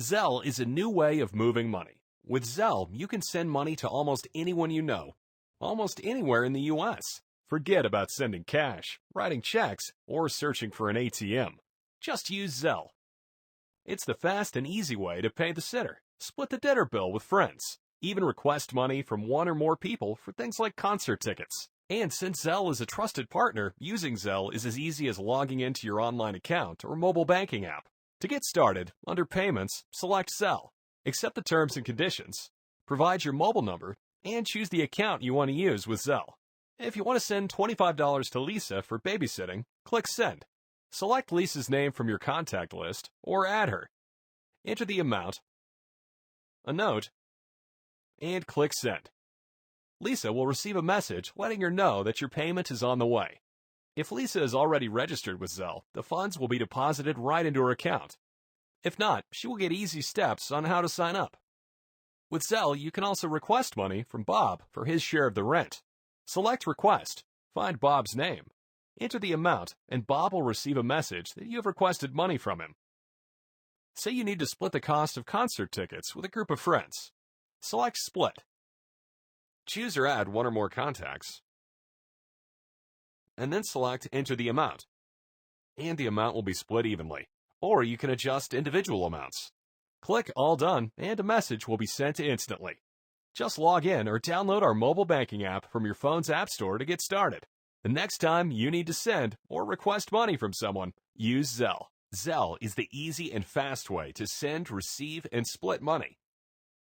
Zelle is a new way of moving money. With Zelle, you can send money to almost anyone you know, almost anywhere in the U.S. Forget about sending cash, writing checks, or searching for an ATM. Just use Zelle. It's the fast and easy way to pay the sitter, split the dinner bill with friends, even request money from one or more people for things like concert tickets. And since Zelle is a trusted partner, using Zelle is as easy as logging into your online account or mobile banking app. To get started, under Payments, select Zelle. Accept the terms and conditions. Provide your mobile number and choose the account you want to use with Zelle. If you want to send $25 to Lisa for babysitting, click Send. Select Lisa's name from your contact list or add her. Enter the amount, a note, and click Send. Lisa will receive a message letting her know that your payment is on the way. If Lisa is already registered with Zelle, the funds will be deposited right into her account. If not, she will get easy steps on how to sign up. With Zelle, you can also request money from Bob for his share of the rent. Select Request, find Bob's name, enter the amount, and Bob will receive a message that you have requested money from him. Say you need to split the cost of concert tickets with a group of friends. Select Split. Choose or add one or more contacts, and then select Enter the amount. And the amount will be split evenly, or you can adjust individual amounts. Click All Done, and a message will be sent instantly. Just log in or download our mobile banking app from your phone's app store to get started. The next time you need to send or request money from someone, use Zelle. Zelle is the easy and fast way to send, receive, and split money.